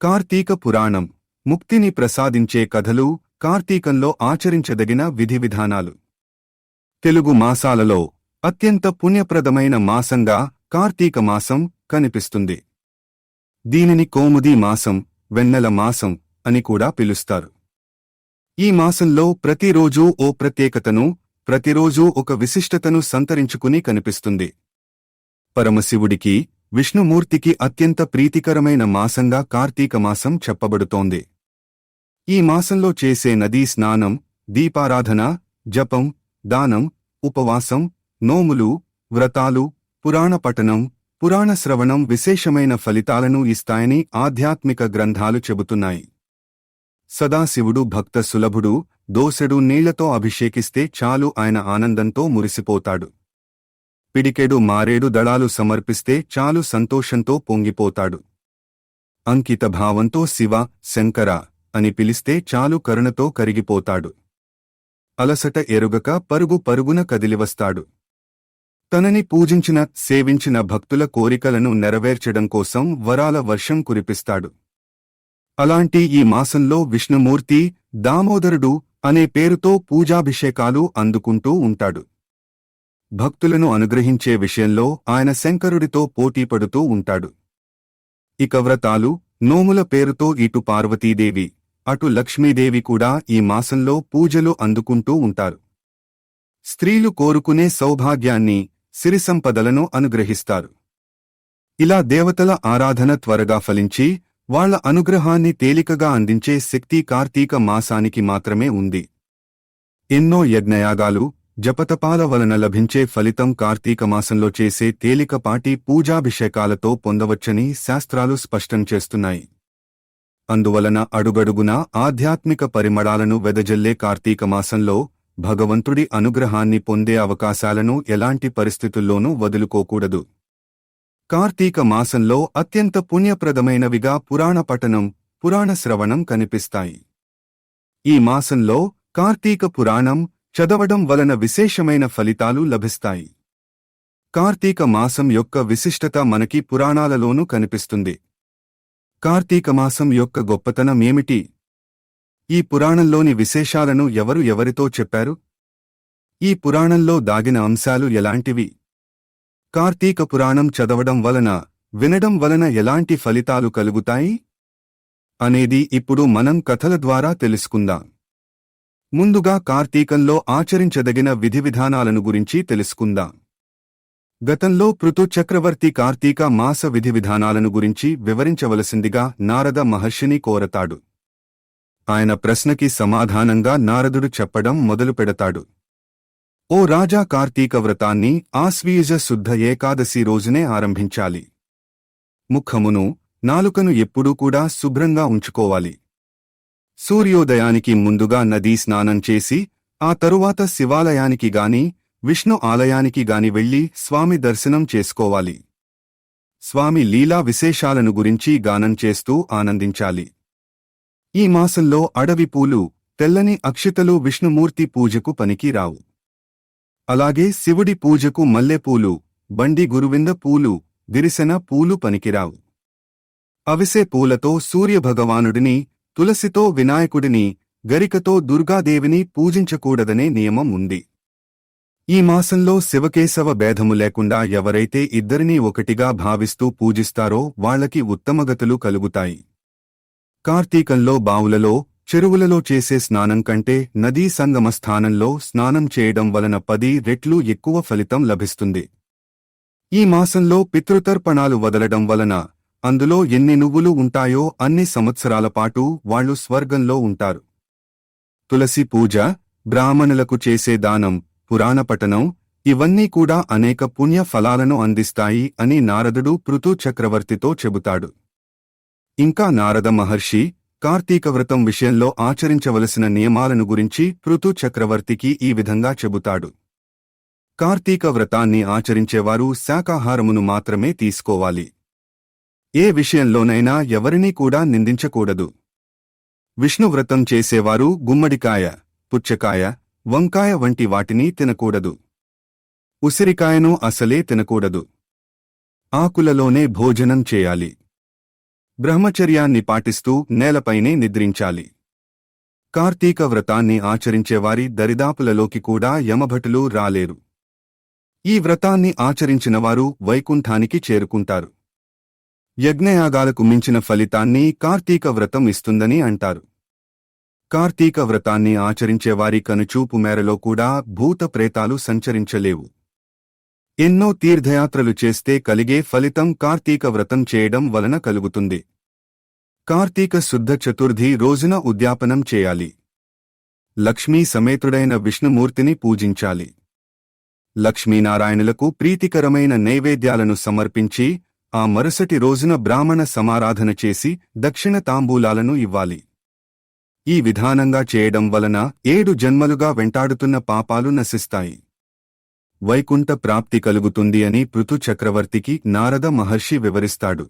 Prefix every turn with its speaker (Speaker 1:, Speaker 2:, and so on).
Speaker 1: కార్తీక పురాణం ముక్తిని ప్రసాదించే కథలు, కార్తీకంలో ఆచరించదగిన విధివిధానాలు. తెలుగు మాసాలలో అత్యంత పుణ్యప్రదమైన మాసంగా కార్తీక మాసం కనిపిస్తుంది. దీనిని కౌముదీ మాసం, వెన్నెల మాసం అని కూడా పిలుస్తారు. ఈ మాసంలో ప్రతిరోజూ ఓ ప్రత్యేకతను, ప్రతిరోజూ ఒక విశిష్టతను సంతరించుకుని కనిపిస్తుంది. పరమశివుడికి, విష్ణుమూర్తికి అత్యంత ప్రీతికరమైన మాసంగా కార్తీక మాసం చెప్పబడుతోంది. ఈ మాసంలో చేసే నదీ స్నానం, దీపారాధన, జపం, దానం, ఉపవాసం, నోములు, వ్రతాలు, పురాణ పఠనం, పురాణ శ్రవణం విశేషమైన ఫలితాలను ఇస్తాయని ఆధ్యాత్మిక గ్రంథాలు చెబుతున్నాయి. సదాశివుడు భక్త సులభుడు, దోసెడు నీళ్లతో అభిషేకిస్తే చాలు ఆయన ఆనందంతో మురిసిపోతాడు. పిడికెడు మారేడు దళాలు సమర్పిస్తే చాలు సంతోషంతో పొంగిపోతాడు. అంకిత భావంతో శివ, శంకర అని పిలిస్తే చాలు కరుణతో కరిగిపోతాడు. అలసట ఎరుగక పరుగు పరుగున కదిలివస్తాడు. తనని పూజించిన, సేవించిన భక్తుల కోరికలను నెరవేర్చడం కోసం వరాల వర్షం కురిపిస్తాడు. అలాంటి ఈ మాసంలో విష్ణుమూర్తి దామోదరుడు అనే పేరుతో పూజాభిషేకాలు అందుకుంటూ ఉంటాడు. భక్తులను అనుగ్రహించే విషయంలో ఆయన శంకరుడితో పోటీపడుతూ ఉంటాడు. ఇక వ్రతాలు, నోముల పేరుతో ఇటు పార్వతీదేవి, అటు లక్ష్మీదేవి కూడా ఈ మాసంలో పూజలు అందుకుంటూ ఉంటారు. స్త్రీలు కోరుకునే సౌభాగ్యాన్ని, సిరిసంపదలను అనుగ్రహిస్తారు. ఇలా దేవతల ఆరాధన త్వరగా ఫలించి వాళ్ల అనుగ్రహాన్ని తేలికగా అందించే శక్తి కార్తీక మాసానికి మాత్రమే ఉంది. ఎన్నో యజ్ఞయాగాలు, జపతపాల వలన లభించే ఫలితం కార్తీక మాసంలో చేసే తేలికపాటి పూజాభిషేకాలతో పొందవచ్చని శాస్త్రాలు స్పష్టం చేస్తున్నాయి. అందువలన అడుగడుగునా ఆధ్యాత్మిక పరిమళాలను వెదజల్లే కార్తీక మాసంలో భగవంతుడి అనుగ్రహాన్ని పొందే అవకాశాలను ఎలాంటి పరిస్థితుల్లోనూ వదులుకోకూడదు. కార్తీక మాసంలో అత్యంత పుణ్యప్రదమైనవిగా పురాణ పఠనం, పురాణ శ్రవణం కనిపిస్తాయి. ఈ మాసంలో కార్తీక పురాణం చదవడం వలన విశేషమైన ఫలితాలు లభిస్తాయి. కార్తీక మాసం యొక్క విశిష్టత మనకి పురాణాలలోనూ కనిపిస్తుంది. కార్తీక మాసం యొక్క గొప్పతనమేమిటి? ఈ పురాణంలోని విశేషాలను ఎవరితో చెప్పారు? ఈ పురాణంలో దాగిన అంశాలు ఎలాంటివి? కార్తీక పురాణం చదవడం వలన, వినడం వలన ఎలాంటి ఫలితాలు కలుగుతాయి అనేది ఇప్పుడు మనం కథల ద్వారా తెలుసుకుందాం. ముందుగా కార్తీకంలో ఆచరించదగిన విధివిధానాలను గురించి తెలుసుకుందాం. గతంలో పృథు చక్రవర్తి కార్తీక మాస విధివిధానాలను గురించి వివరించవలసిందిగా నారద మహర్షిని కోరతాడు. ఆయన ప్రశ్నకి సమాధానంగా నారదుడు చెప్పడం మొదలుపెడతాడు. ఓ రాజా, కార్తీక వ్రతాన్ని ఆశ్వీయుజ శుద్ధ ఏకాదశి రోజునే ఆరంభించాలి. ముఖమును, నాలుకను ఎప్పుడూ కూడా శుభ్రంగా ఉంచుకోవాలి. సూర్యోదయానికి ముందుగా నదీ స్నానం చేసి, ఆ తరువాత శివాలయానికి గాని, విష్ణు ఆలయానికి గాని వెళ్లి స్వామి దర్శనం చేసుకోవాలి. స్వామి లీలా విశేషాలను గురించి గానం చేస్తూ ఆనందించాలి. ఈ మాసంలో అడవి పూలు, తెల్లని అక్షితలు విష్ణుమూర్తి పూజకు పనికి రావు. అలాగే శివుడి పూజకు మల్లెపూలు, బండి గురువింద పూలు, దిరిసెన పూలు పనికిరావు. అవిసె పూలతో సూర్యభగవానుడిని, తులసితో వినాయకుడిని, గరికతో దుర్గాదేవిని పూజించకూడదనే నియమం ఉంది. ఈ మాసంలో శివకేశవ భేదము లేకుండా ఎవరైతే ఇద్దరినీ ఒకటిగా భావిస్తూ పూజిస్తారో వాళ్లకి ఉత్తమగతులు కలుగుతాయి. కార్తీకంలో బావులలో, చెరువులలో చేసే స్నానం కంటే నదీ సంగమ స్థానంలో స్నానం చేయడం వలన 10 రెట్లు ఎక్కువ ఫలితం లభిస్తుంది. ఈ మాసంలో పితృతర్పణాలు వదలడం వలన అందులో ఎన్ని నువ్వులు ఉంటాయో అన్ని సంవత్సరాల పాటు వాళ్లు స్వర్గంలో ఉంటారు. తులసి పూజ, బ్రాహ్మణులకు చేసే దానం, పురాణ పఠనం ఇవన్నీ కూడా అనేక పుణ్య ఫలాలను అందిస్తాయి అని నారదుడు పృథు చక్రవర్తితో చెబుతాడు. ఇంకా నారద మహర్షి కార్తీక వ్రతం విషయంలో ఆచరించవలసిన నియమాలను గురించి పృథు చక్రవర్తికి ఈ విధంగా చెబుతాడు. కార్తీక వ్రతాన్ని ఆచరించేవారు శాకాహారమును మాత్రమే తీసుకోవాలి. ఏ విషయంలోనైనా ఎవరినీ కూడా నిందించకూడదు. విష్ణువ్రతం చేసేవారు గుమ్మడికాయ, పుచ్చకాయ, వంకాయ వంటి వాటిని తినకూడదు. ఉసిరికాయను అసలే తినకూడదు. ఆకులలోనే భోజనం చేయాలి. బ్రహ్మచర్యాన్ని పాటిస్తూ నేలపైనే నిద్రించాలి. కార్తీక వ్రతాన్ని ఆచరించేవారి దరిదాపులలోకి కూడా యమభటులు రాలేరు. ఈ వ్రతాన్ని ఆచరించినవారు వైకుంఠానికి చేరుకుంటారు. యజ్ఞయాగాలకు మించిన ఫలితాన్ని కార్తీక వ్రతం ఇస్తుందని అంటారు. కార్తీక వ్రతాన్ని ఆచరించేవారి కనుచూపు మేరలో కూడా భూత ప్రేతాలు సంచరించలేవు. ఎన్నో తీర్థయాత్రలు చేస్తే కలిగే ఫలితం కార్తీక వ్రతం చేయడం వలన కలుగుతుంది. కార్తీక శుద్ధ చతుర్థి రోజున ఉద్యాపనం చేయాలి. లక్ష్మీ సమేతుడైన విష్ణుమూర్తిని పూజించాలి. లక్ష్మీనారాయణులకు ప్రీతికరమైన నైవేద్యాలను సమర్పించి ఆ మరుసటి రోజున బ్రాహ్మణ సమారాధన చేసి దక్షిణ తాంబూలాలను ఇవ్వాలి. ఈ విధానంగా చేయడం వలన 7 జన్మలుగా వెంటాడుతున్న పాపాలు నశిస్తాయి. వైకుంఠ ప్రాప్తి కలుగుతుంది అని పృథు చక్రవర్తికి నారద మహర్షి వివరిస్తాడు.